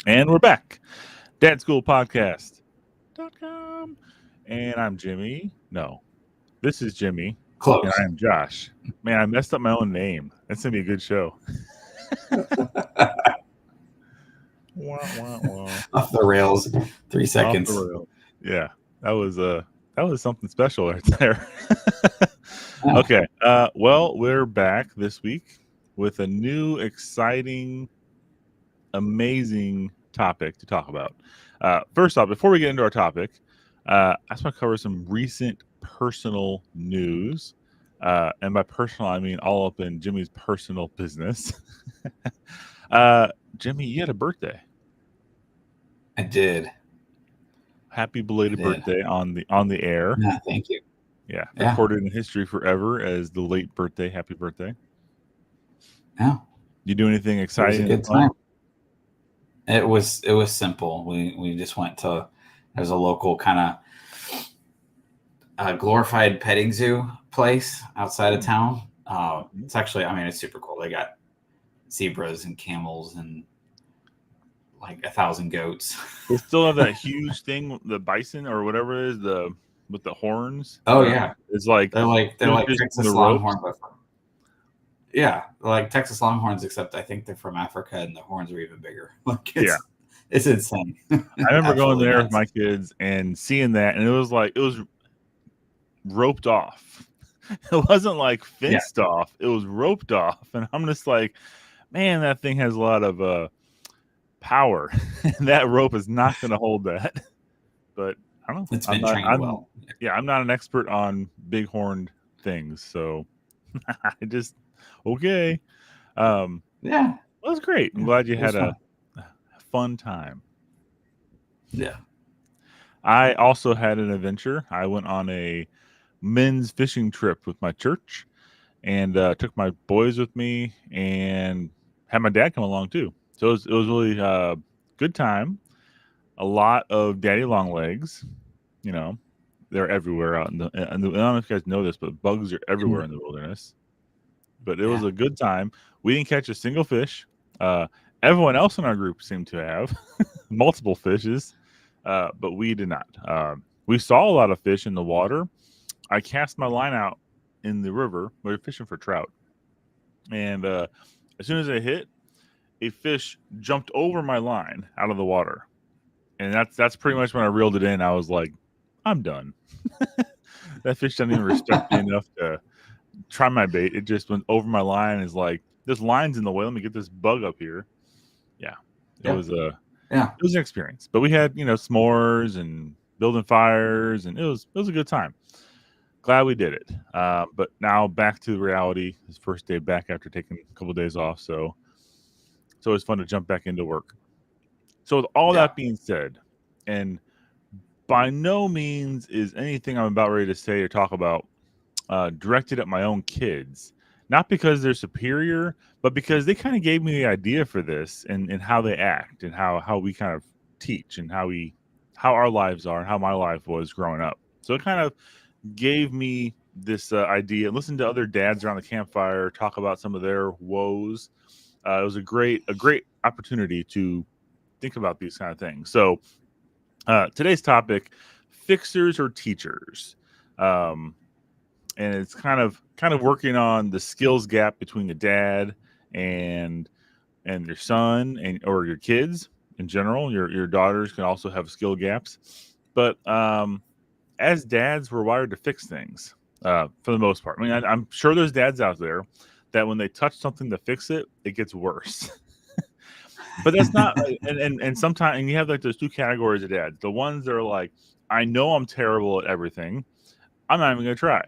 And we're back. Dad School Podcast.com. And I'm Jimmy. No, this is Jimmy. And I Close. am Josh. Man, I messed up my own name. That's going to be a good show. Wah, wah, wah. Off the rails. 3 Off the seconds. rail. Yeah, that was something special right there. Yeah. Okay. Well, we're back this week with a new, exciting, amazing topic to talk about. First off, before we get into our topic, I just want to cover some recent personal news. And by personal, I mean all up in Jimmy's personal business. Jimmy, you had a birthday. I did. Happy I belated did. birthday on the air. Yeah, thank you. Yeah, Yeah. recorded in history forever as the late birthday. Happy birthday. Yeah. You do anything It was a exciting and good fun? time. It was simple. We just went to there's a local kind of glorified petting zoo place outside of town. It's actually, I mean, it's super cool. They got zebras and camels and like 1,000 goats. They still have that huge thing, the bison or whatever it is, the with the horns. Oh yeah, It's like they're like just the Texas ropes. Longhorn, but yeah, like Texas Longhorns, except I think they're from Africa and the horns are even bigger. Like Yeah, it's insane. I remember going Absolutely there with nuts. my kids and seeing that, and it was roped off. It wasn't like Yeah, fenced off. It was roped off, and I'm just like, man, that thing has a lot of power, and that rope is not going to hold that. But I don't know. it's been trained well. I'm not an expert on big horned things, so I just okay. Yeah, Well, that's great. I'm yeah, glad you it was had fun. a fun time. Yeah, I also had an adventure. I went on a men's fishing trip with my church and took my boys with me and had my dad come along too. So it was really good time. A lot of daddy long legs. You know, they're everywhere out in the. And I don't know if you guys know this, but bugs are everywhere mm, in the wilderness. But it was yeah, a good time. We didn't catch a single fish. Uh, Everyone else in our group seemed to have multiple fishes, but we did not. We saw a lot of fish in the water. I cast my line out in the river. We were fishing for trout, and as soon as I hit, a fish jumped over my line out of the water, and that's pretty much when I reeled it in. I was like, I'm done. That fish doesn't even respect me enough to try my bait. It just went over my line. Is like, this line's in the way. Let me get this bug up here. Yeah, it yeah, was a yeah, it was an experience. But we had s'mores and building fires, and it was a good time. Glad we did it. But now back to reality. His first day back after taking a couple of days off, so it's always fun to jump back into work. So with all yeah, that being said, and by no means is anything I'm about ready to say or talk about directed at my own kids. Not because they're superior, but because they kind of gave me the idea for this and how they act and how we kind of teach and how our lives are and how my life was growing up. So it kind of gave me this idea. Listen to other dads around the campfire talk about some of their woes. It was a great opportunity to think about these kind of things. So today's topic: fixers or teachers. Um, and it's kind of working on the skills gap between the dad and your son and or your kids in general. Your daughters can also have skill gaps, but as dads, we're wired to fix things for the most part. I mean, I'm sure there's dads out there that when they touch something to fix it, it gets worse. But that's not, and sometimes, and you have like those two categories of dads: the ones that are like, I know I'm terrible at everything, I'm not even gonna try.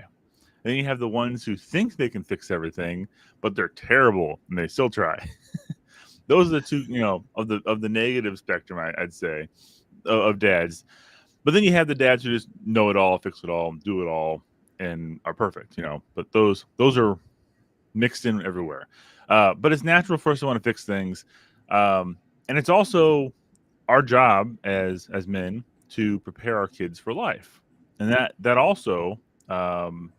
Then you have the ones who think they can fix everything, but they're terrible and they still try. Those are the two, of the negative spectrum, I'd say, of dads. But then you have the dads who just know it all, fix it all, do it all, and are perfect. But those are mixed in everywhere. But it's natural for us to want to fix things, and it's also our job as men to prepare our kids for life, and that also um,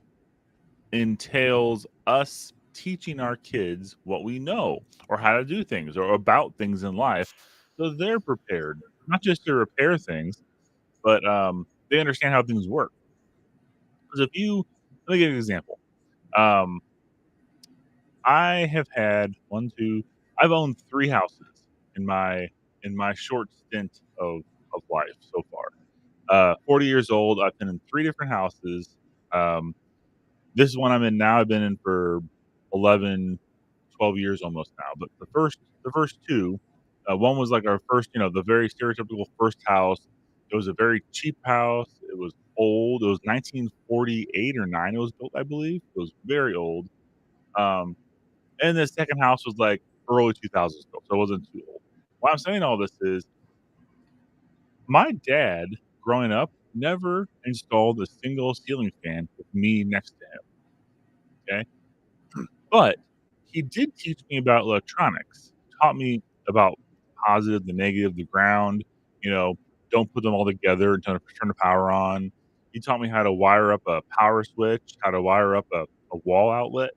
entails us teaching our kids what we know or how to do things or about things in life So they're prepared, not just to repair things, but they understand how things work. Because if you, let me give you an example. Um, I have had one, two, I've owned three houses in my short stint of life so far. 40 years old. I've been in three different houses. Um, this is one I'm in now. I've been in for 11, 12 years almost now. But the first two, one was like our first, the very stereotypical first house. It was a very cheap house. It was old. It was 1948 or 9. It was built, I believe. It was very old. Um, and the second house was like early 2000s built, so it wasn't too old. Why I'm saying all this is my dad, growing up, never installed a single ceiling fan with me next to him. Okay. But he did teach me about electronics, taught me about positive, the negative, the ground, you know, don't put them all together and turn the power on. He taught me how to wire up a power switch, how to wire up a wall outlet.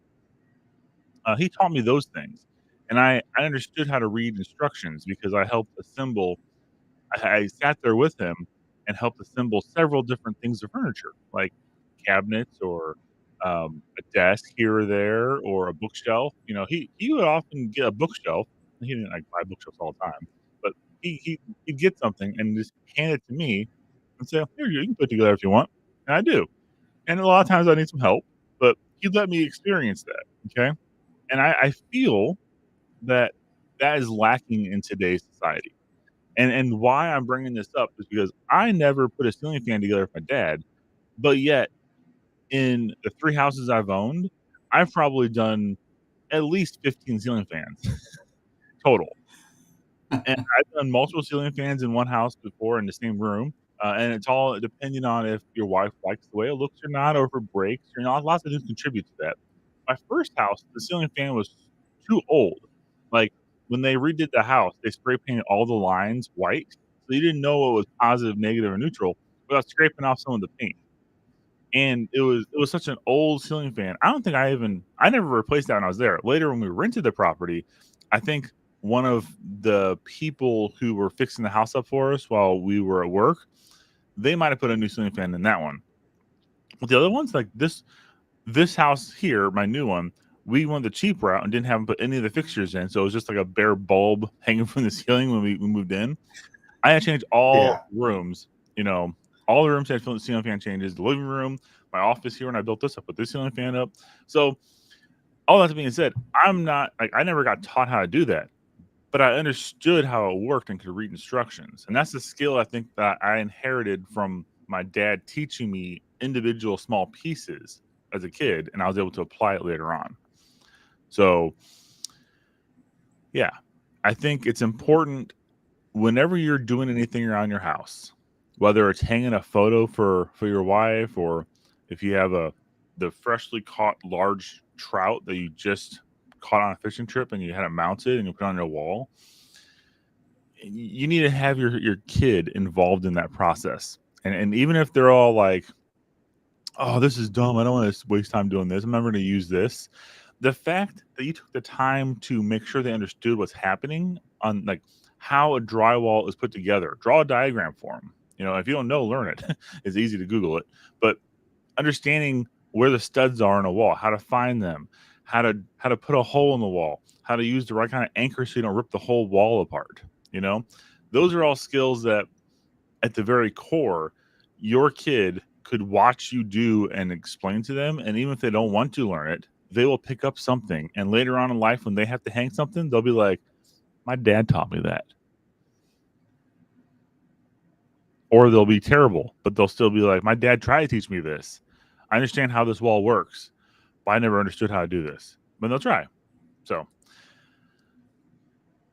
He taught me those things. And I understood how to read instructions because I helped assemble. I sat there with him and helped assemble several different things of furniture, like cabinets or a desk here or there or a bookshelf. He would often get a bookshelf. He didn't like buy bookshelves all the time, but he'd get something and just hand it to me and say, "Here you can put it together if you want," and I do. And a lot of times I need some help, but he'd let me experience that. Okay, and I feel that that is lacking in today's society. And why I'm bringing this up is because I never put a ceiling fan together with my dad, but yet in the three houses I've owned, I've probably done at least 15 ceiling fans total. And I've done multiple ceiling fans in one house before in the same room, and it's all depending on if your wife likes the way it looks or not, or if it breaks or not. Lots of things contribute to that. My first house, the ceiling fan was too old. Like, when they redid the house, they spray painted all the lines white, so you didn't know what was positive, negative, or neutral without scraping off some of the paint. And it was such an old ceiling fan. I never replaced that when I was there. Later, when we rented the property, I think one of the people who were fixing the house up for us while we were at work, they might have put a new ceiling fan in that one. But the other ones, like this house here, my new one, we went the cheap route and didn't have them put any of the fixtures in, so it was just like a bare bulb hanging from the ceiling when we moved in. I had changed all Yeah. rooms, all the rooms had ceiling fan changes. The living room, my office here when I built this, I put this ceiling fan up. So all that being said, I'm not like I never got taught how to do that, but I understood how it worked and could read instructions. And that's the skill I think that I inherited from my dad teaching me individual small pieces as a kid, and I was able to apply it later on. So yeah, I think it's important whenever you're doing anything around your house, whether it's hanging a photo for your wife, or if you have the freshly caught large trout that you just caught on a fishing trip and you had it mounted and you put it on your wall, you need to have your kid involved in that process. And even if they're all like, "Oh, this is dumb. I don't want to waste time doing this. I'm never going to use this." The fact that you took the time to make sure they understood what's happening on like how a drywall is put together, draw a diagram for them. If you don't know, learn it. It's easy to Google it, but understanding where the studs are in a wall, how to find them, how to put a hole in the wall, how to use the right kind of anchor so you don't rip the whole wall apart. You know, those are all skills that at the very core, your kid could watch you do and explain to them. And even if they don't want to learn it, they will pick up something. And later on in life, when they have to hang something, they'll be like, my dad taught me that. Or they'll be terrible, but they'll still be like, my dad tried to teach me this. I understand how this wall works, but I never understood how to do this. But they'll try. So,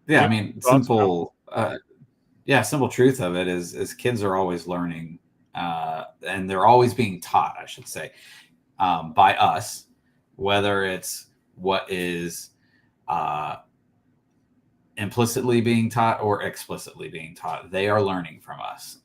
Yeah, do I you mean, have thoughts on simple truth of it is kids are always learning, and they're always being taught, I should say, by us, whether it's what is implicitly being taught or explicitly being taught. They are learning from us,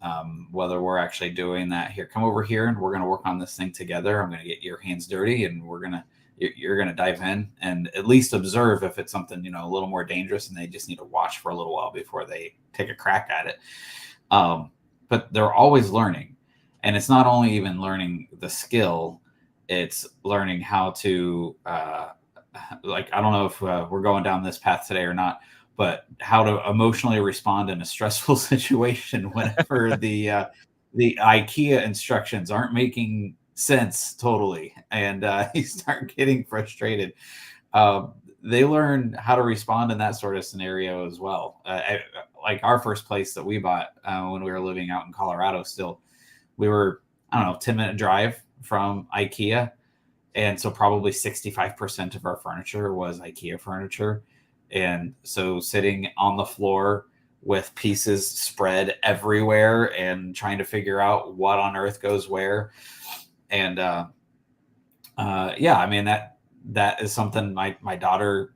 whether we're actually doing that. Here, come over here and we're going to work on this thing together. I'm going to get your hands dirty and we're going to you're going to dive in and at least observe if it's something, a little more dangerous, and they just need to watch for a little while before they take a crack at it. But they're always learning. And it's not only even learning the skill, it's learning how to, I don't know if we're going down this path today or not, but how to emotionally respond in a stressful situation whenever the IKEA instructions aren't making sense totally, and you start getting frustrated. They learn how to respond in that sort of scenario as well. Like our first place that we bought when we were living out in Colorado, still, we were, I don't know, 10-minute drive from IKEA. And so probably 65% of our furniture was IKEA furniture. And so sitting on the floor with pieces spread everywhere and trying to figure out what on earth goes where. And yeah, I mean, that is something my daughter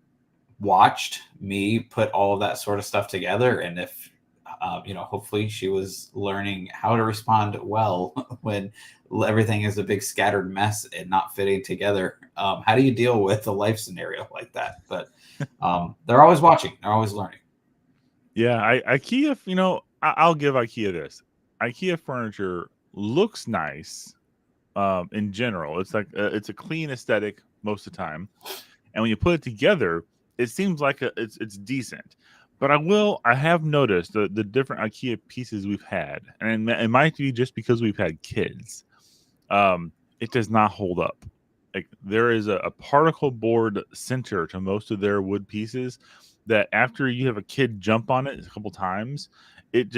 watched me put all of that sort of stuff together. And if, hopefully she was learning how to respond well when everything is a big scattered mess and not fitting together. How do you deal with a life scenario like that? But they're always watching. They're always learning. Yeah, IKEA, I'll give IKEA this. IKEA furniture looks nice in general. It's like it's a clean aesthetic most of the time. And when you put it together, it seems like it's decent. But I have noticed the different IKEA pieces we've had, and it might be just because we've had kids. It does not hold up. Like there is a particle board center to most of their wood pieces that after you have a kid jump on it a couple times, it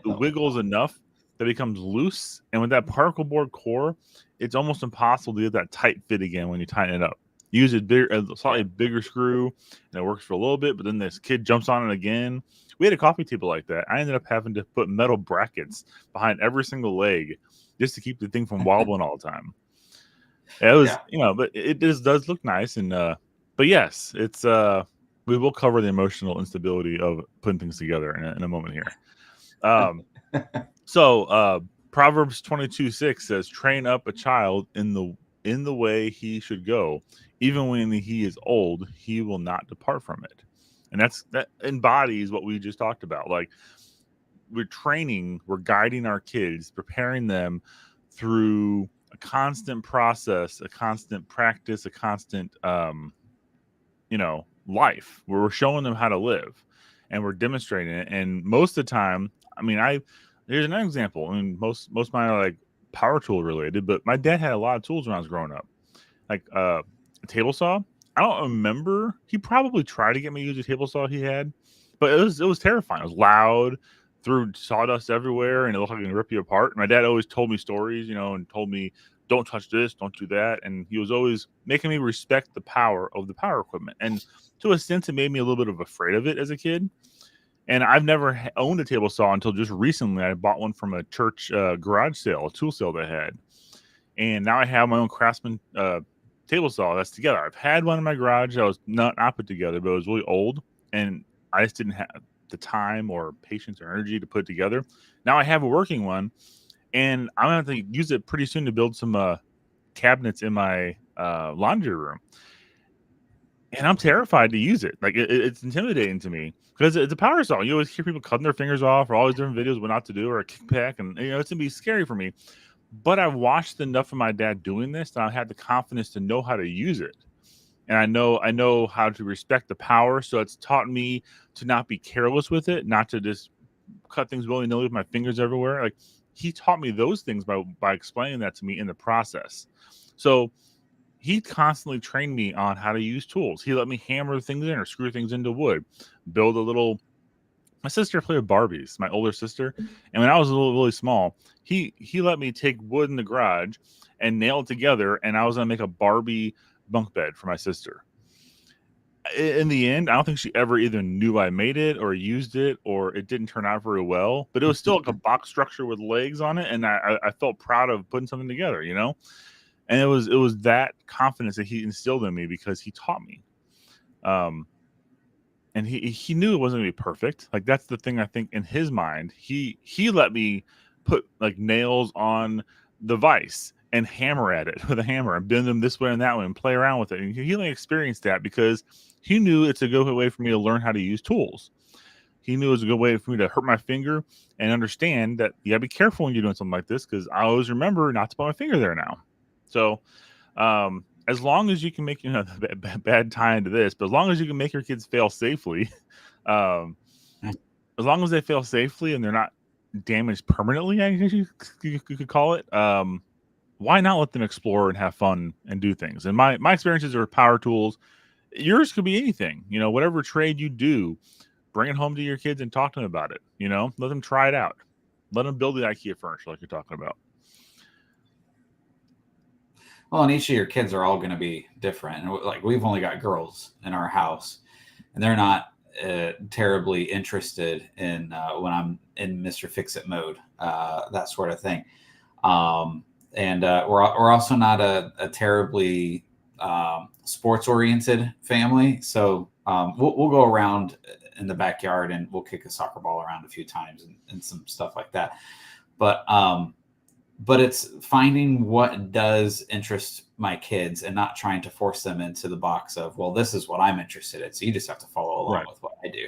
wiggles enough that it becomes loose. And with that particle board core, it's almost impossible to get that tight fit again when you tighten it up. You use a slightly bigger screw, and it works for a little bit, but then this kid jumps on it again. We had a coffee table like that. I ended up having to put metal brackets behind every single leg just to keep the thing from wobbling all the time. It was, but it just does look nice. And, but yes, it's, we will cover the emotional instability of putting things together in a moment here. So Proverbs 22:6 says, train up a child in the way he should go. Even when he is old, he will not depart from it. And that embodies what we just talked about. Like we're guiding our kids, preparing them through a constant process, a constant practice, a constant, life where we're showing them how to live and we're demonstrating it. And most of the time, I mean, there's an example. I mean, most of mine are like power tool related, but my dad had a lot of tools when I was growing up, like a table saw. I don't remember. He probably tried to get me to use a table saw he had, but it was terrifying. It was loud, threw sawdust everywhere, and it looked like it could rip you apart. My dad always told me stories, and told me, don't touch this, don't do that. And he was always making me respect the power of the power equipment. And to a sense, it made me a little bit of afraid of it as a kid. And I've never owned a table saw until just recently. I bought one from a church garage sale, a tool sale they had. And now I have my own Craftsman table saw that's together. I've had one in my garage that was not put together, but it was really old. And I just didn't have the time or patience or energy to put it together. Now I have a working one. And I'm going to have to use it pretty soon to build some cabinets in my laundry room. And I'm terrified to use it. Like it's intimidating to me because it's a power saw. You always hear people cutting their fingers off or all these different videos what not to do or a kickback. And, it's going to be scary for me. But I've watched enough of my dad doing this that I had the confidence to know how to use it. And I know how to respect the power. So it's taught me to not be careless with it, not to just cut things willy-nilly with my fingers everywhere. Like he taught me those things by explaining that to me in the process. So he constantly trained me on how to use tools. He let me hammer things in or screw things into wood, build a little. My sister played with Barbies, my older sister, and when I was really small, he let me take wood in the garage and nail it together, and I was gonna make a Barbie bunk bed for my sister. In the end, I don't think she ever either knew I made it or used it, or it didn't turn out very well. But it was still like a box structure with legs on it, and I felt proud of putting something together, And it was that confidence that he instilled in me because he taught me. And he knew it wasn't going to be perfect. Like that's the thing I think in his mind. He let me put like nails on the vise and hammer at it with a hammer and bend them this way and that way and play around with it. And he only experienced that because he knew it's a good way for me to learn how to use tools. He knew it was a good way for me to hurt my finger and understand that you gotta be careful when you're doing something like this, because I always remember not to put my finger there now. So as long as you can make, bad tie into this, but as long as you can make your kids fail safely, um, as long as they fail safely and they're not damaged permanently, I guess you could call it. Why not let them explore and have fun and do things? And my experiences are power tools. Yours could be anything, whatever trade you do, bring it home to your kids and talk to them about it. Let them try it out. Let them build the IKEA furniture like you're talking about. Well, and each of your kids are all going to be different. And like we've only got girls in our house, and they're not terribly interested in when I'm in Mr. Fix-It mode, that sort of thing. And we're also not a terribly sports-oriented family, so we'll go around in the backyard and we'll kick a soccer ball around a few times and some stuff like that. But it's finding what does interest my kids and not trying to force them into the box of, well, this is what I'm interested in, so you just have to follow along with what I do.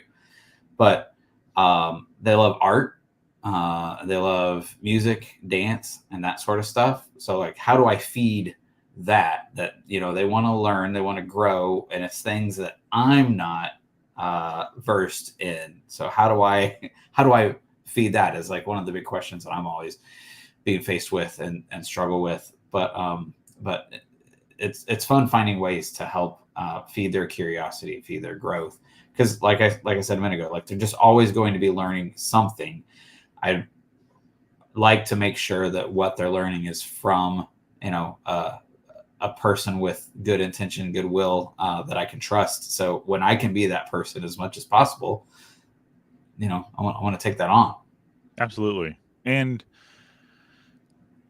But they love art, they love music, dance, and that sort of stuff. So like, how do I feed that they want to learn, they want to grow, and it's things that I'm not versed in. So how do I feed that is like one of the big questions that I'm always being faced with and struggle with. But it's fun finding ways to help feed their curiosity, feed their growth. Because like I said a minute ago, like they're just always going to be learning something. I like to make sure that what they're learning is from a person with good intention, goodwill, that I can trust. So when I can be that person as much as possible, I want to take that on. Absolutely. And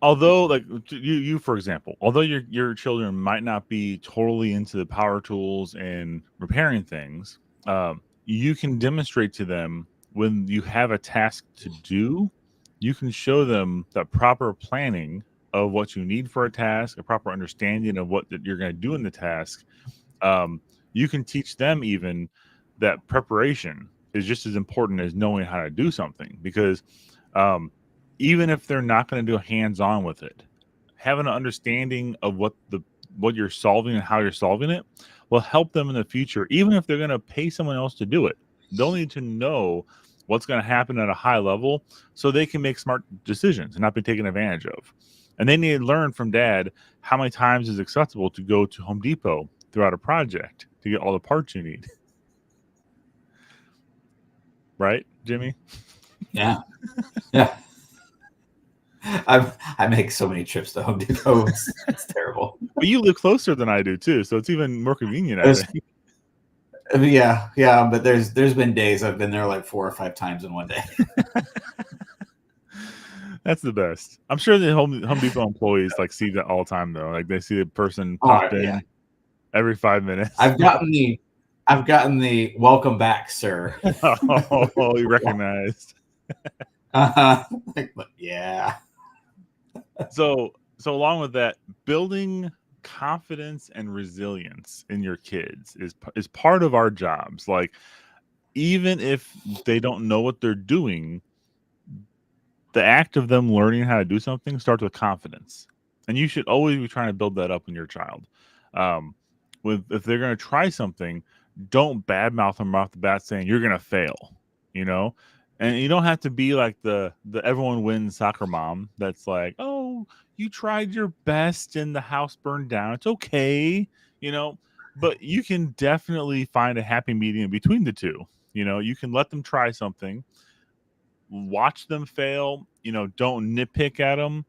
although, like you for example, although your children might not be totally into the power tools and repairing things, you can demonstrate to them when you have a task to do. You can show them the proper planning of what you need for a task, a proper understanding of what you're going to do in the task. You can teach them even that preparation is just as important as knowing how to do something, because even if they're not going to do hands-on with it, having an understanding of what you're solving and how you're solving it will help them in the future. Even if they're going to pay someone else to do it, they'll need to know what's going to happen at a high level so they can make smart decisions and not be taken advantage of. And they need to learn from dad how many times is acceptable to go to Home Depot throughout a project to get all the parts you need. Right, Jimmy? Yeah. I make so many trips to Home Depot. It's terrible. But you live closer than I do too, so it's even more convenient, I think. Yeah. But there's been days I've been there like 4 or 5 times in one day. That's the best. I'm sure the Home Depot employees like see that all the time though. Like they see the person pop in every 5 minutes. I've gotten the welcome back, sir. Oh, you recognized. Yeah. So along with that, building confidence and resilience in your kids is part of our jobs. Like, even if they don't know what they're doing, the act of them learning how to do something starts with confidence, and you should always be trying to build that up in your child. If they're going to try something, don't badmouth them off the bat saying you're going to fail. And you don't have to be like the everyone wins soccer mom that's like, oh, you tried your best and the house burned down, it's okay. But you can definitely find a happy medium between the two. You can let them try something, watch them fail, don't nitpick at them,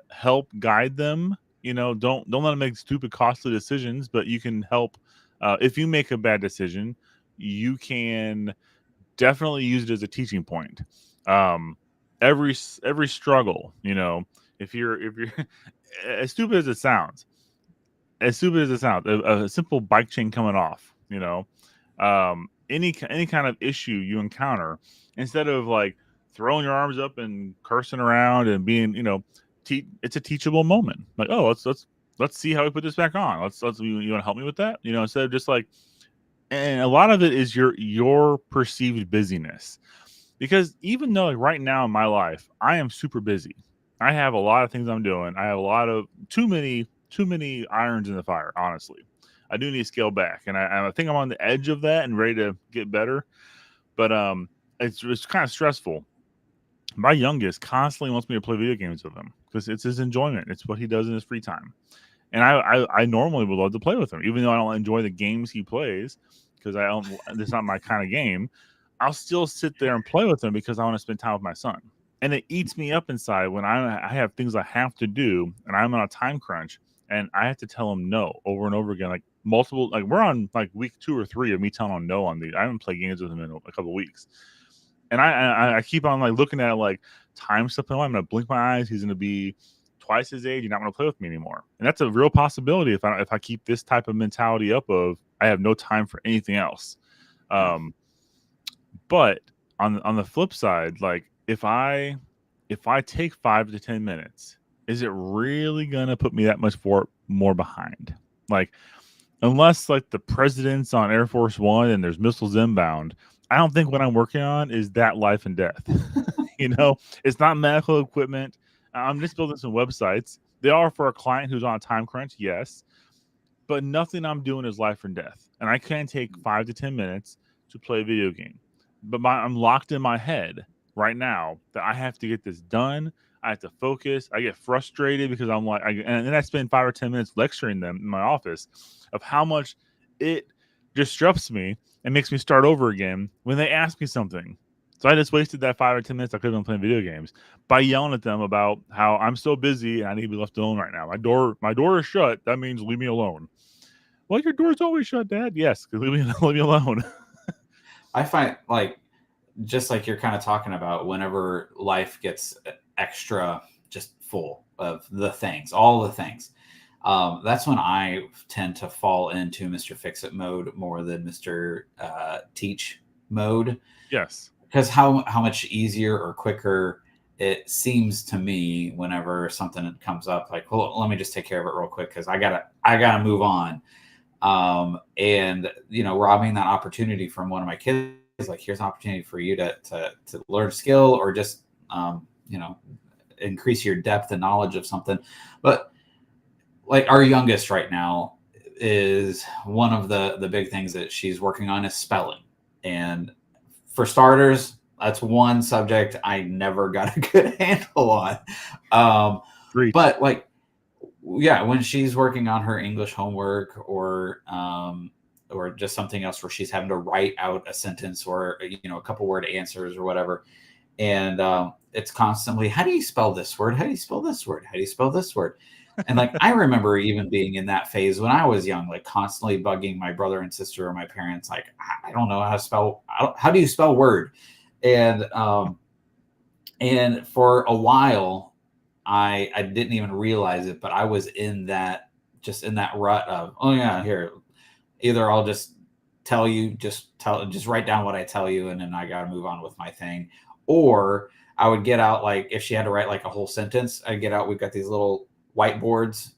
help guide them, don't let them make stupid costly decisions, but you can help. If you make a bad decision, you can definitely use it as a teaching point. Every struggle, if you're as stupid as it sounds, a simple bike chain coming off, any kind of issue you encounter, instead of like throwing your arms up and cursing around and being, it's a teachable moment. Like, oh, let's see how we put this back on. Let's you want to help me with that? Instead of just like, and a lot of it is your perceived busyness, because even though like right now in my life I am super busy, I have a lot of things I'm doing. I have a lot of too many irons in the fire. Honestly, I do need to scale back, and I think I'm on the edge of that and ready to get better. But it's kind of stressful. My youngest constantly wants me to play video games with him because it's his enjoyment. It's what he does in his free time. And I normally would love to play with him, even though I don't enjoy the games he plays because I don't. It's not my kind of game. I'll still sit there and play with him because I want to spend time with my son. And it eats me up inside when I have things I have to do and I'm on a time crunch and I have to tell him no over and over again, like multiple. Like we're on like week 2 or 3 of me telling him no on these. I haven't played games with him in a couple of weeks, and I keep on like looking at like time slipping away. I'm gonna blink my eyes. He's gonna be twice his age. You're not gonna play with me anymore, and that's a real possibility if I keep this type of mentality up of I have no time for anything else. Um, but on the flip side, like if I take 5 to 10 minutes, is it really gonna put me that much more behind? Like unless like the president's on Air Force One and there's missiles inbound, I don't think what I'm working on is that life and death. It's not medical equipment. I'm just building some websites. They are for a client who's on a time crunch, yes, but nothing I'm doing is life and death. And I can take 5 to 10 minutes to play a video game. But I'm locked in my head right now that I have to get this done. I have to focus. I get frustrated because I'm like, and then I spend 5 or 10 minutes lecturing them in my office of how much it disrupts me and makes me start over again when they ask me something. So I just wasted that 5 or 10 minutes I could have been playing video games by yelling at them about how I'm so busy and I need to be left alone right now. My door is shut. That means leave me alone. Well, your door's always shut, Dad. Yes, leave me alone. I find like just like you're kind of talking about, whenever life gets extra just full of the things, all the things, that's when I tend to fall into Mr. Fix It mode more than Mr. Teach mode. Yes. Because how much easier or quicker it seems to me whenever something comes up, like, well, let me just take care of it real quick because I gotta move on. And robbing that opportunity from one of my kids, like, here's an opportunity for you to learn a skill or just increase your depth and knowledge of something. But like our youngest right now, is one of the big things that she's working on is spelling. And for starters, that's one subject I never got a good handle on. But like, yeah, when she's working on her English homework or just something else where she's having to write out a sentence or a couple word answers or whatever, and it's constantly, how do you spell this word? How do you spell this word? How do you spell this word? And like, I remember even being in that phase when I was young, like constantly bugging my brother and sister or my parents, like, I don't know how to spell. How do you spell word? And for a while, I didn't even realize it, but I was in that rut of, oh yeah, here, either I'll just tell you, just write down what I tell you, and then I got to move on with my thing. Or I would get out, like, if she had to write like a whole sentence, I'd get out, we've got these little whiteboards,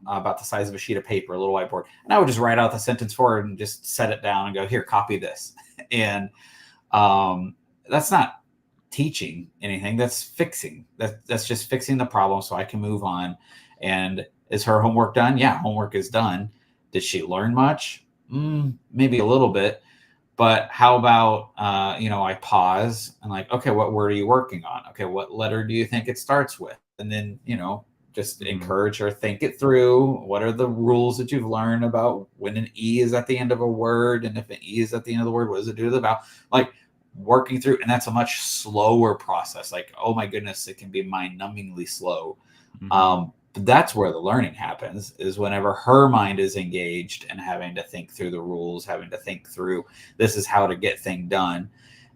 about the size of a sheet of paper, a little whiteboard. And I would just write out the sentence for her and just set it down and go, here, copy this. And that's not teaching anything. That's fixing. That's just fixing the problem so I can move on. And is her homework done? Yeah, homework is done. Did she learn much? Maybe a little bit. But how about, I pause and like, okay, what word are you working on? Okay, what letter do you think it starts with? And then, just encourage her, think it through. What are the rules that you've learned about when an E is at the end of a word? And if an E is at the end of the word, what does it do to the vowel? Like, working through, and that's a much slower process. Like, oh my goodness, it can be mind-numbingly slow. But that's where the learning happens, is whenever her mind is engaged and having to think through the rules, having to think through, this is how to get thing done.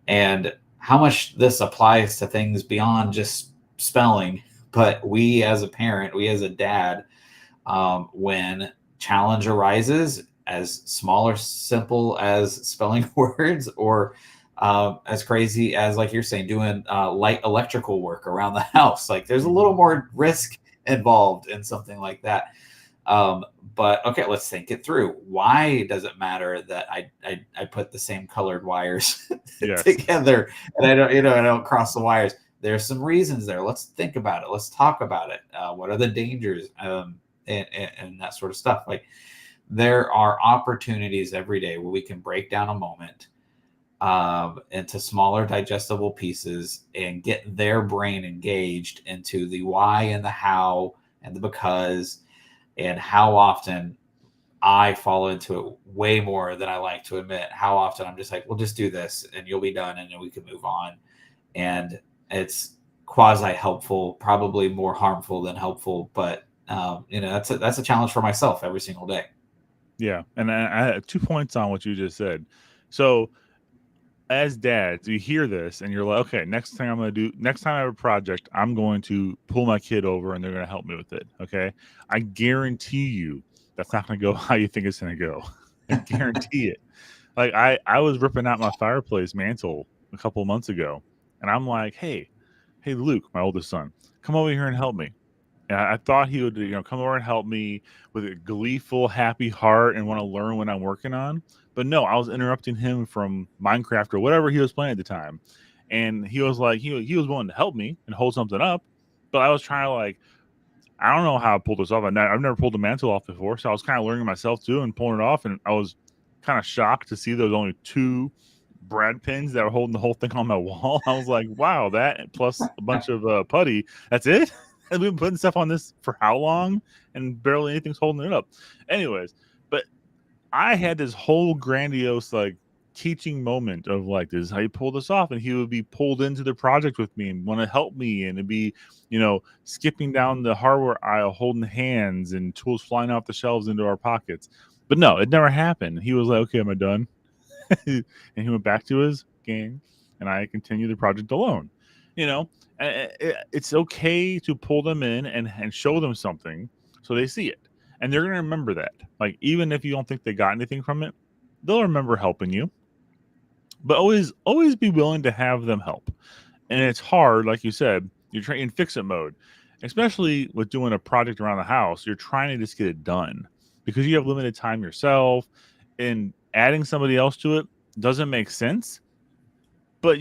And how much this applies to things beyond just spelling. But we as a parent, we as a dad, when challenge arises, as small or simple as spelling words, or as crazy as, like you're saying, doing light electrical work around the house. Like there's a little more risk involved in something like that. Um, but okay, let's think it through. Why does it matter that I put the same colored wires Yes. together and I don't cross the wires? There's some reasons there. Let's think about it. Let's talk about it. What are the dangers, and that sort of stuff? Like there are opportunities every day where we can break down a moment into smaller digestible pieces and get their brain engaged into the why and the how and the because, and how often I fall into it way more than I like to admit. How often I'm just like, we'll just do this and you'll be done and then we can move on. And it's quasi helpful, probably more harmful than helpful, but that's a challenge for myself every single day. Yeah. And I had 2 points on what you just said. So as dads, you hear this and you're like, okay, next time I have a project, I'm going to pull my kid over and they're going to help me with it. Okay. I guarantee you that's not going to go how you think it's going to go. I guarantee it. Like I was ripping out my fireplace mantle a couple of months ago and I'm like, hey, Luke, my oldest son, come over here and help me. And I thought he would, come over and help me with a gleeful, happy heart and want to learn what I'm working on. But no, I was interrupting him from Minecraft or whatever he was playing at the time. And he was like, he was willing to help me and hold something up. But I was trying to like, I don't know how I pulled this off. I've never pulled the mantle off before. So I was kind of learning myself too and pulling it off. And I was kind of shocked to see there was only two brad pins that were holding the whole thing on my wall. I was like, wow, that plus a bunch of putty. That's it? And we've been putting stuff on this for how long? And barely anything's holding it up. Anyways, but I had this whole grandiose like teaching moment of like, this is how you pull this off. And he would be pulled into the project with me and want to help me, and it'd be, skipping down the hardware aisle, holding hands and tools flying off the shelves into our pockets. But no, it never happened. He was like, okay, am I done? And he went back to his game, and I continued the project alone. You know, it's okay to pull them in and show them something so they see it, and they're gonna remember that. Like even if you don't think they got anything from it, they'll remember helping you. But always be willing to have them help. And it's hard, like you said, you're trying in fix it mode, especially with doing a project around the house. You're trying to just get it done because you have limited time yourself, and adding somebody else to it doesn't make sense. But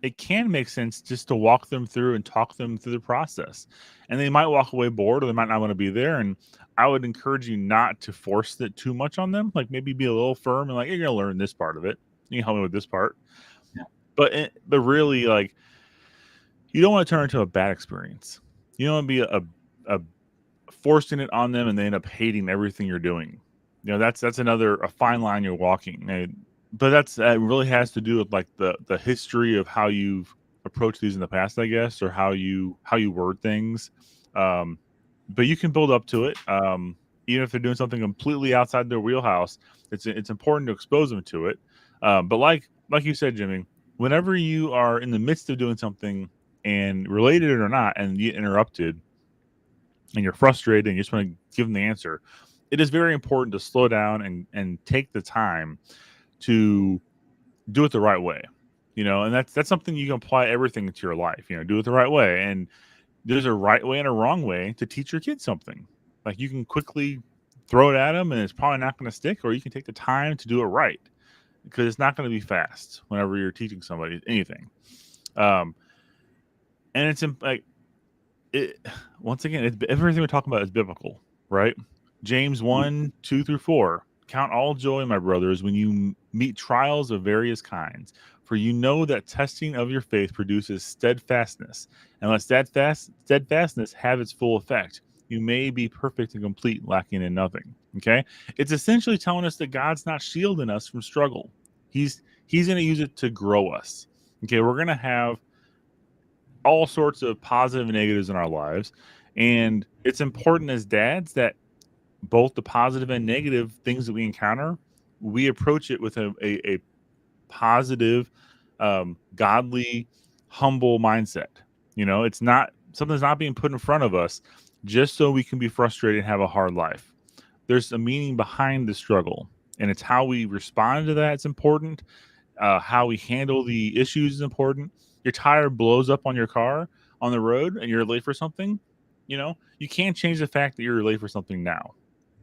it can make sense just to walk them through and talk them through the process. And they might walk away bored or they might not want to be there. And I would encourage you not to force it too much on them. Like maybe be a little firm and like, you're gonna learn this part of it. You can help me with this part. Yeah. But really, like, you don't want to turn it into a bad experience. You don't want to be a forcing it on them and they end up hating everything you're doing. That's another a fine line you're walking. But that really has to do with like the history of how you've approached these in the past, I guess, or how you word things. Um, but you can build up to it. Even if they're doing something completely outside their wheelhouse, it's important to expose them to it. But like you said, Jimmy, whenever you are in the midst of doing something and related it or not, and you get interrupted and you're frustrated and you just want to give them the answer, it is very important to slow down and take the time to do it the right way. And that's something you can apply everything into your life. Do it the right way. And there's a right way and a wrong way to teach your kids something. Like you can quickly throw it at them and it's probably not going to stick, or you can take the time to do it right because it's not going to be fast whenever you're teaching somebody anything. Um, and it's like it once again, everything we're talking about is biblical, right? James 1:2-4. Count all joy, my brothers, when you meet trials of various kinds, for you know that testing of your faith produces steadfastness. And let steadfastness have its full effect. You may be perfect and complete, lacking in nothing. Okay? It's essentially telling us that God's not shielding us from struggle. He's going to use it to grow us. Okay, we're going to have all sorts of positive and negatives in our lives. And it's important as dads that both the positive and negative things that we encounter, we approach it with a positive, godly, humble mindset. It's not something's not being put in front of us just so we can be frustrated and have a hard life. There's a meaning behind the struggle, and it's how we respond to that. It's important. how we handle the issues is important. Your tire blows up on your car on the road and you're late for something. You can't change the fact that you're late for something now.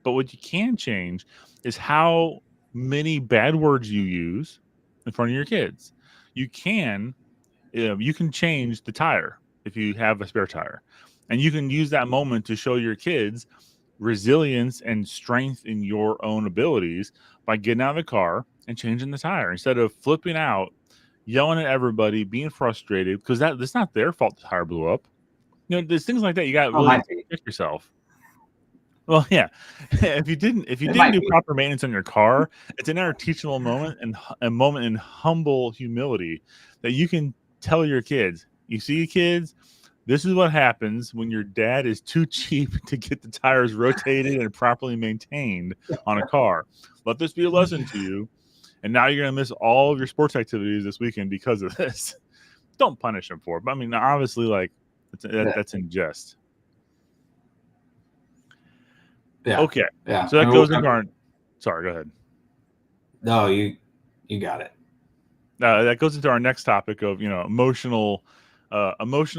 But what you can change is how many bad words you use in front of your kids. You can you can change the tire if you have a spare tire, and you can use that moment to show your kids resilience and strength in your own abilities by getting out of the car and changing the tire instead of flipping out, yelling at everybody, being frustrated because that's not their fault the tire blew up. There's things like that you got to Oh, it really might be. check yourself. Well, yeah. If you It didn't might do be. proper maintenance on your car, it's another teachable moment and a moment in humble humility that you can tell your kids. You see, kids, this is what happens when your dad is too cheap to get the tires rotated and properly maintained on a car. Let this be a lesson to you. And now you're going to miss all of your sports activities this weekend because of this. Don't punish them for it. But I mean, obviously, like Yeah. that's in jest. Yeah. Okay, Yeah. so that goes into our. Sorry, go ahead. No, you got it. That goes into our next topic of emotional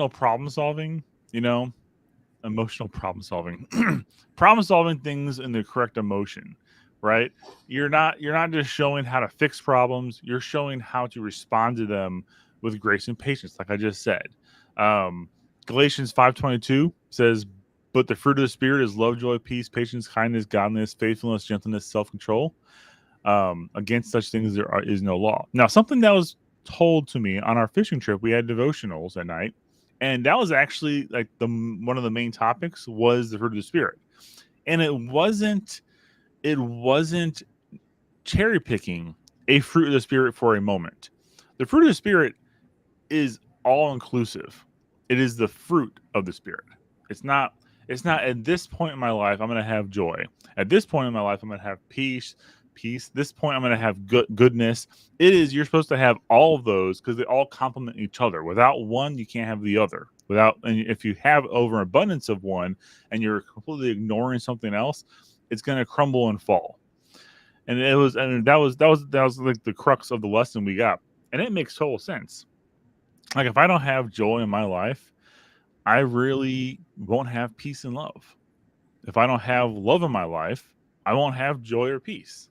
problem solving. You know, emotional problem solving, problem solving things in the correct emotion, right? You're not just showing how to fix problems. You're showing how to respond to them with grace and patience, like I just said. Um, Galatians 5:22 says, "But the fruit of the spirit is love, joy, peace, patience, kindness, godliness, faithfulness, gentleness, self control. Against such things is no law." Now, something that was told to me on our fishing trip, we had devotionals at night, and that was actually like one of the main topics was the fruit of the spirit, and it wasn't cherry picking a fruit of the spirit for a moment. The fruit of the spirit is all inclusive. It is the fruit of the spirit. It's not it's not at this point in my life I'm going to have joy. At this point in my life I'm going to have peace. This point I'm going to have goodness. It is you're supposed to have all of those because they all complement each other. Without one you can't have the other. And if you have overabundance of one and you're completely ignoring something else, it's going to crumble and fall. And that was like the crux of the lesson we got. And it makes total sense. Like if I don't have joy in my life, I really won't have peace and love. If I don't have love in my life, I won't have joy or peace.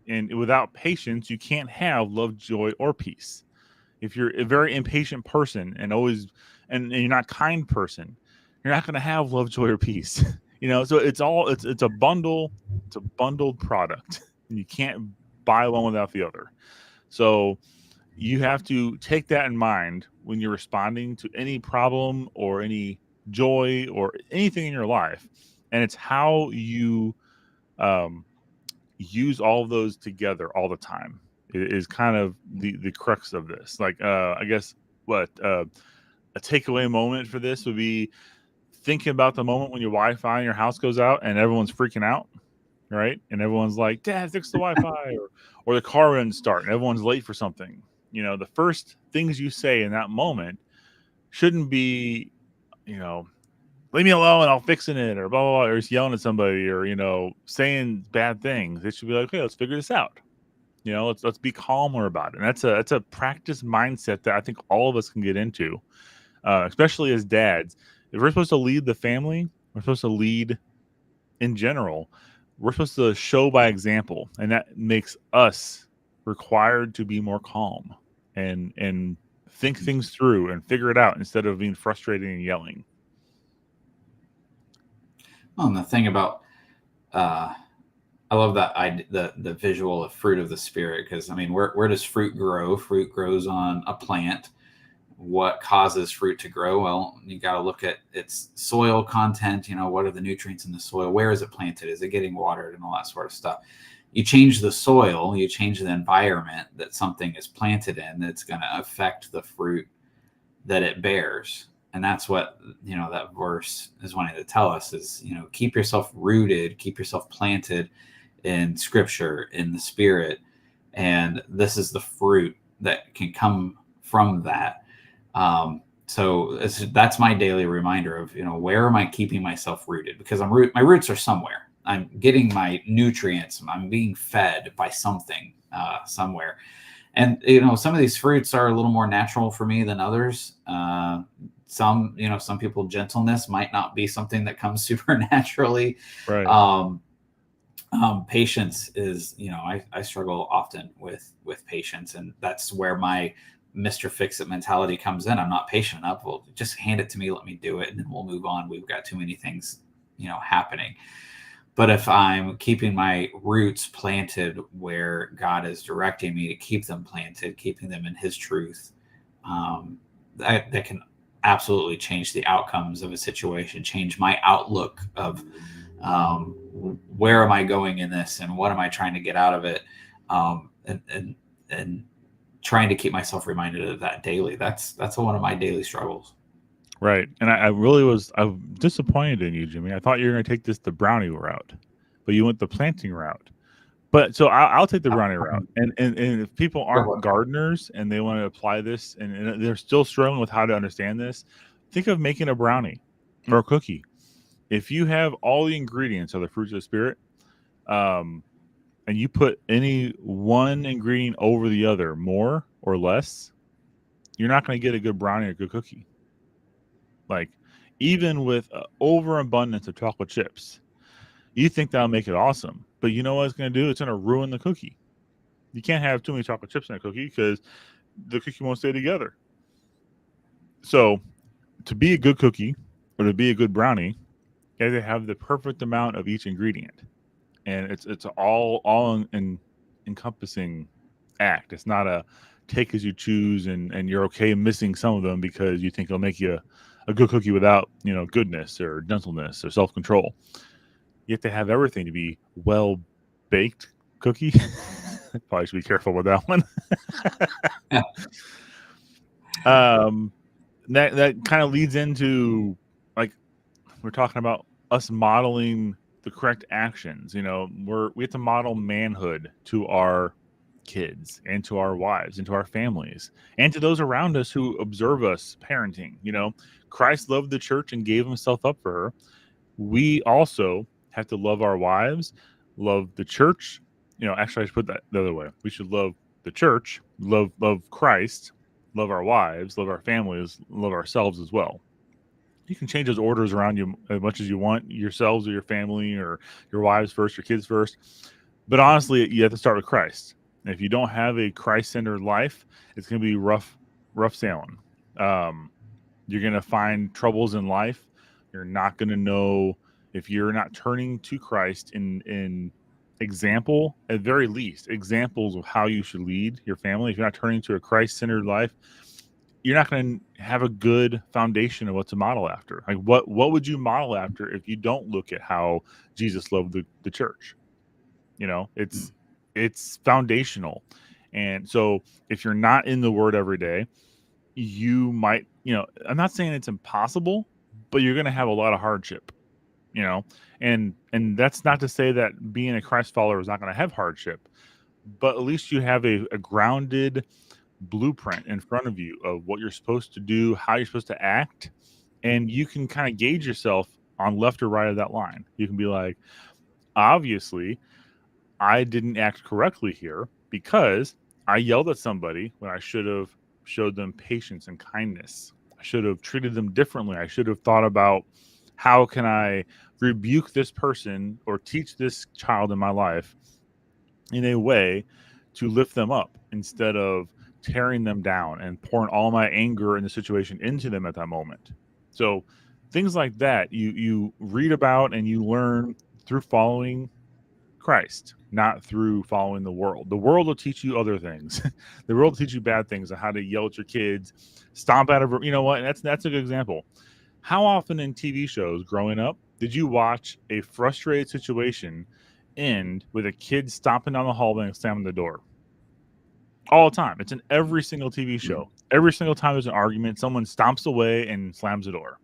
And without patience, you can't have love, joy, or peace. If you're a very impatient person and you're not a kind person, you're not going to have love, joy, or peace. So it's a bundle. It's a bundled product, and you can't buy one without the other. So you have to take that in mind when you're responding to any problem or any joy or anything in your life, and it's how you um, use all of those together all the time. It is kind of the crux of this. Like I guess what a takeaway moment for this would be thinking about the moment when your Wi-Fi in your house goes out and everyone's freaking out, right? And everyone's like, "Dad, fix the Wi-Fi," or the car wouldn't start and everyone's late for something. The first things you say in that moment shouldn't be, leave me alone, I'll fix it, or blah, blah, blah, or just yelling at somebody, or, saying bad things. It should be like, okay, let's figure this out. Let's be calmer about it. And that's a practice mindset that I think all of us can get into, especially as dads. If we're supposed to lead the family, we're supposed to lead in general. We're supposed to show by example, and that makes us required to be more calm and think things through and figure it out instead of being frustrated and yelling. Well, and the thing about I love that the visual of fruit of the spirit, because I mean, where does fruit grow? Fruit grows on a plant. What causes fruit to grow? Well, you got to look at its soil content. What are the nutrients in the soil? Where is it planted? Is it getting watered and all that sort of stuff? You change the soil, you change the environment that something is planted in, that's going to affect the fruit that it bears. And that's what that verse is wanting to tell us is, keep yourself rooted, keep yourself planted in scripture, in the spirit. And this is the fruit that can come from that. So that's my daily reminder of, where am I keeping myself rooted? Because my roots are somewhere. I'm getting my nutrients. I'm being fed by something somewhere. And some of these fruits are a little more natural for me than others. Some people, gentleness might not be something that comes supernaturally. Right. um, Patience is, I struggle often with patience, and that's where my Mr. Fix It mentality comes in. I'm not patient enough. Well, just hand it to me, let me do it, and then we'll move on. We've got too many things, happening. But if I'm keeping my roots planted where God is directing me to keep them planted, keeping them in His truth, that can absolutely change the outcomes of a situation, change my outlook of um, where am I going in this and what am I trying to get out of it, and trying to keep myself reminded of that daily. That's one of my daily struggles. Right. And I'm disappointed in you, Jimmy. I thought you were going to take the brownie route, but you went the planting route. But so I'll take the brownie route. And if people Go for aren't gardeners and they want to apply this and they're still struggling with how to understand this, think of making a brownie or a cookie. If you have all the ingredients of the fruits of the spirit, um, and you put any one ingredient over the other, more or less, you're not going to get a good brownie or a good cookie. Like, even with overabundance of chocolate chips, you think that'll make it awesome, but you know what it's going to do? It's going to ruin the cookie. You can't have too many chocolate chips in a cookie because the cookie won't stay together. So, to be a good cookie or to be a good brownie, you have to have the perfect amount of each ingredient, and it's all encompassing act. It's not a take as you choose, and you're okay missing some of them because you think it'll make you a good cookie without goodness or gentleness or self control. You have to have everything to be well baked cookie. Probably should be careful with that one. it. um, that kind of leads into, like, we're talking about us modeling the correct actions. We have to model manhood to our kids and to our wives and to our families and to those around us who observe us parenting. Christ loved the church and gave himself up for her. We also have to love our wives, love the church. Actually, I should put that the other way. We should love the church, love Christ, love our wives, love our families, love ourselves as well. You can change those orders around you as much as you want, yourselves or your family or your wives first, your kids first. But honestly, you have to start with Christ. And if you don't have a Christ-centered life, it's going to be rough sailing. Um, you're going to find troubles in life. You're not going to know if you're not turning to Christ in example, at very least, examples of how you should lead your family. If you're not turning to a Christ-centered life, you're not going to have a good foundation of what to model after. Like, what would you model after if you don't look at how Jesus loved the church? It's foundational. And so if you're not in the word every day, you might, I'm not saying it's impossible, but you're going to have a lot of hardship, and that's not to say that being a Christ follower is not going to have hardship, but at least you have a grounded blueprint in front of you of what you're supposed to do, how you're supposed to act, and you can kind of gauge yourself on left or right of that line. You can be like, obviously, I didn't act correctly here because I yelled at somebody when I should have showed them patience and kindness. I should have treated them differently. I should have thought about how can I rebuke this person or teach this child in my life in a way to lift them up instead of tearing them down and pouring all my anger in the situation into them at that moment. So things like that you read about and you learn through following Christ, not through following the world. The world will teach you other things. The world will teach you bad things on how to yell at your kids, stomp out of, what? That's a good example. How often in TV shows growing up did you watch a frustrated situation end with a kid stomping down the hallway and slamming the door? All the time. It's in every single TV show. Every single time there's an argument, someone stomps away and slams the door.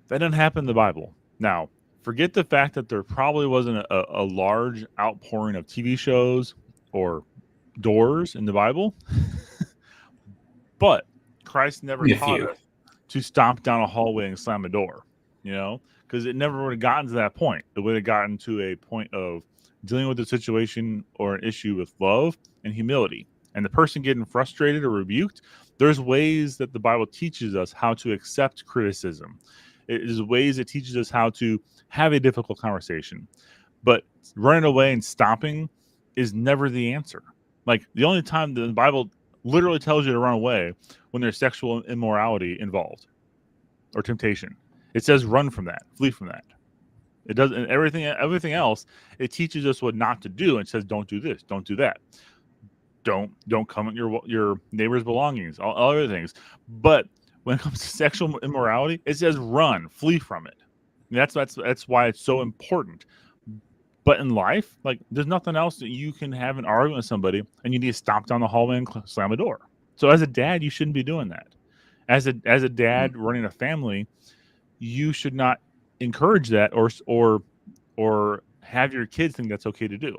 That doesn't happen in the Bible. Now, forget the fact that there probably wasn't a large outpouring of TV shows or doors in the Bible, but Christ never Only a taught few. us to stomp down a hallway and slam a door, because it never would have gotten to that point. It would have gotten to a point of dealing with the situation or an issue with love and humility. And the person getting frustrated or rebuked, there's ways that the Bible teaches us how to accept criticism. It is ways it teaches us how to have a difficult conversation. But running away and stopping is never the answer. Like the only time the Bible literally tells you to run away when there's sexual immorality involved or temptation. It says run from that, flee from that. It does, and everything else. It teaches us what not to do. And says don't do this, don't do that, don't come at your neighbor's belongings, all other things. But when it comes to sexual immorality, it says run, flee from it. And that's why it's so important. But in life, like there's nothing else that you can have an argument with somebody and you need to stop down the hallway and slam a door. So as a dad, you shouldn't be doing that. As a dad running a family, you should not encourage that or have your kids think that's okay to do.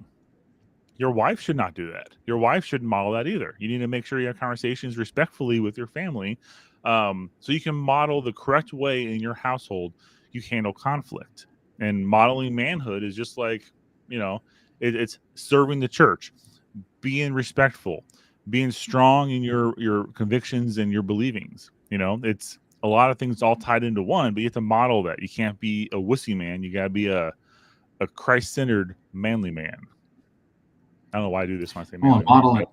Your wife should not do that. Your wife shouldn't model that either. You need to make sure you have conversations respectfully with your family, so you can model the correct way in your household you handle conflict. And modeling manhood is just like, it's serving the church, being respectful, being strong in your convictions and your believings. It's a lot of things all tied into one, but you have to model that. You can't be a wussy man. You got to be a Christ-centered manly man. I don't know why I do this when I say manly man.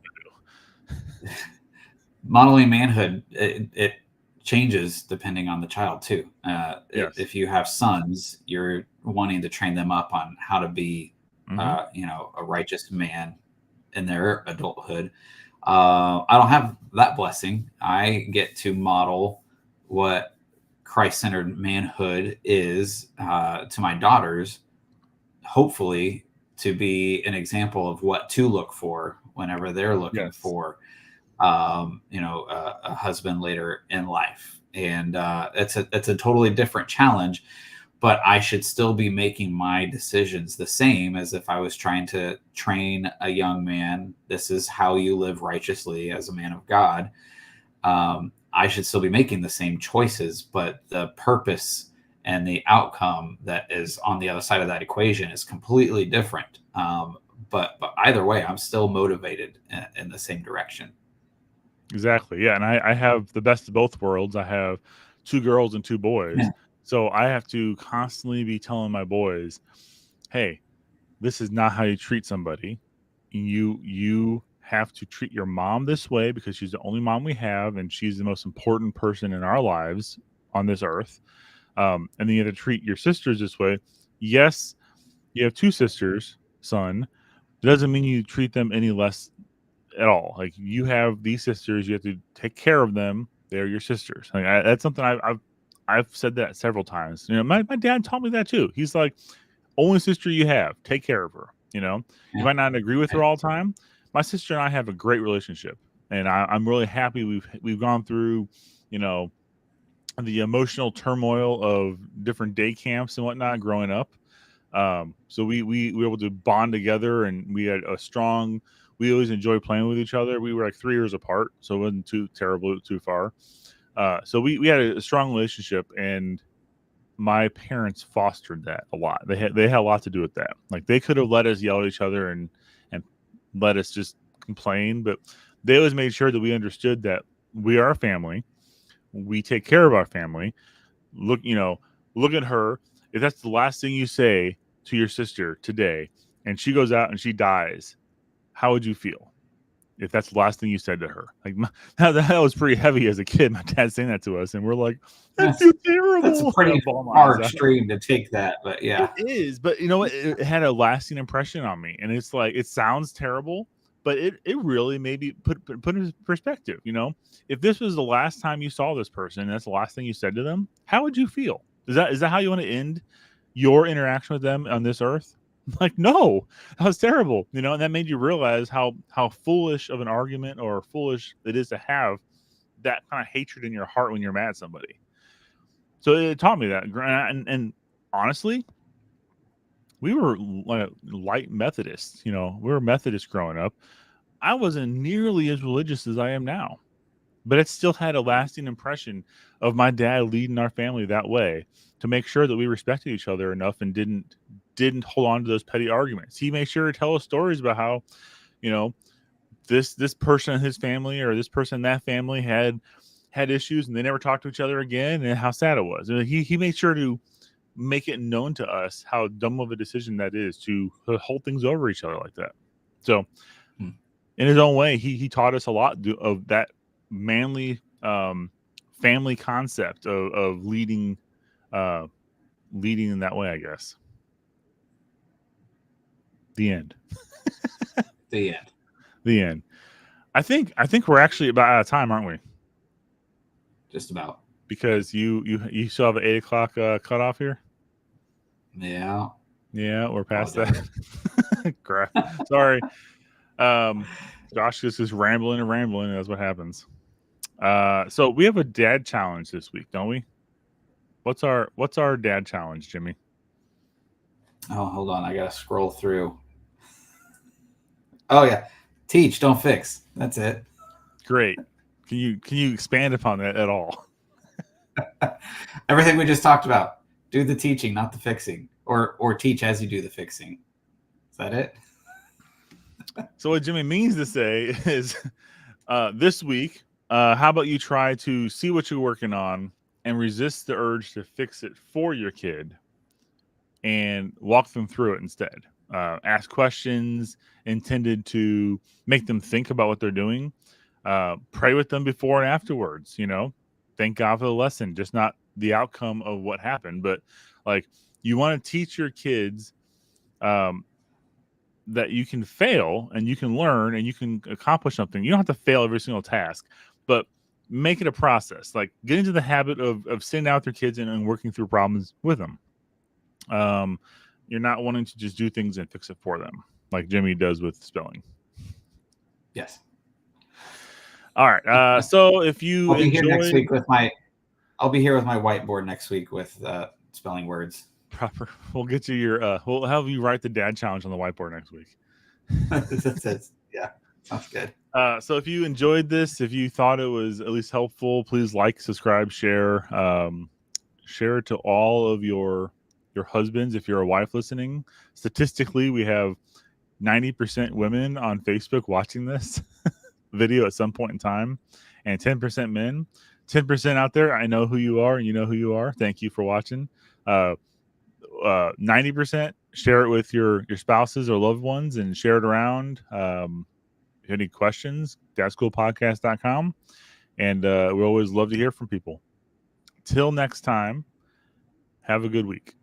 Modeling manhood, it changes depending on the child too. Yes. If you have sons, you're wanting to train them up on how to be, a righteous man in their adulthood. I don't have that blessing. I get to model what Christ-centered manhood is to my daughters, hopefully to be an example of what to look for whenever they're looking for, a husband later in life. And it's a totally different challenge, but I should still be making my decisions the same as if I was trying to train a young man. This is how you live righteously as a man of God. I should still be making the same choices, but the purpose and the outcome that is on the other side of that equation is completely different. But either way, I'm still motivated in the same direction. Exactly. Yeah. And I have the best of both worlds. I have 2 girls and 2 boys. Yeah. So I have to constantly be telling my boys, hey, this is not how you treat somebody. You have to treat your mom this way because she's the only mom we have, and she's the most important person in our lives on this earth. And then you have to treat your sisters this way. Yes, you have 2 sisters, son. It doesn't mean you treat them any less at all. Like, you have these sisters, you have to take care of them. They're your sisters. Like, that's something I've said that several times. My dad taught me that too. He's like, only sister you have, take care of her. You might not agree with her all the time. My sister and I have a great relationship, and I'm really happy we've gone through, the emotional turmoil of different day camps and whatnot growing up. So we were able to bond together, and we had we always enjoyed playing with each other. We were like 3 years apart, so it wasn't too terrible, too far. So we had a strong relationship, and my parents fostered that a lot. They had a lot to do with that. Like, they could have let us yell at each other and let us just complain, but they always made sure that we understood that we are a family. We take care of our family. Look at her. If that's the last thing you say to your sister today, and she goes out and she dies, how would you feel if that's the last thing you said to her? Like, that was pretty heavy as a kid. My dad saying that to us, and we're like, I feel terrible. That's a pretty hard stream to take that, but yeah. It is, but it had a lasting impression on me. And it's like, it sounds terrible, but it really maybe put in perspective. If this was the last time you saw this person and that's the last thing you said to them, how would you feel? Is that how you want to end your interaction with them on this earth? Like, no, that was terrible. And that made you realize how foolish of an argument or foolish it is to have that kind of hatred in your heart when you're mad at somebody. So it taught me that. And honestly, we were like light Methodists. We were Methodists growing up. I wasn't nearly as religious as I am now, but it still had a lasting impression of my dad leading our family that way to make sure that we respected each other enough and didn't hold on to those petty arguments. He made sure to tell us stories about how, this person in his family or this person in that family had issues and they never talked to each other again, and how sad it was. He made sure to make it known to us how dumb of a decision that is to hold things over each other like that. So in his own way, he taught us a lot of that manly family concept of leading in that way, I guess. The end. The end. The end. I think we're actually about out of time, aren't we? Just about. Because you still have an 8 o'clock cutoff here. Yeah. Yeah, we're past that. Crap. Sorry. Josh just is rambling and rambling, and that's what happens. So we have a dad challenge this week, don't we? What's our dad challenge, Jimmy? Oh, hold on. I gotta scroll through. Oh yeah. Teach, don't fix. That's it. Great. Can you expand upon that at all? Everything we just talked about. Do the teaching, not the fixing. Or teach as you do the fixing. Is that it? So what Jimmy means to say is this week, how about you try to see what you're working on and resist the urge to fix it for your kid and walk them through it instead. Ask questions intended to make them think about what they're doing. Pray with them before and afterwards, thank God for the lesson, just not the outcome of what happened. But like, you want to teach your kids that you can fail and you can learn and you can accomplish something. You don't have to fail every single task, but make it a process. Like, get into the habit of sitting down with your kids and working through problems with them. You're not wanting to just do things and fix it for them, like Jimmy does with spelling. Yes. All right. So if you I'll be here next week with my whiteboard next week with spelling words. Proper. We'll get you your. We'll have you write the dad challenge on the whiteboard next week. Yeah, sounds good. So if you enjoyed this, if you thought it was at least helpful, please like, subscribe, share, share it to all of your husbands. If you're a wife listening, statistically, we have 90% women on Facebook watching this video at some point in time, and 10% men. 10% out there, I know who you are, and you know who you are. Thank you for watching. 90%, share it with your spouses or loved ones and share it around. If you have any questions, dadschoolpodcast.com. And we always love to hear from people. Till next time, have a good week.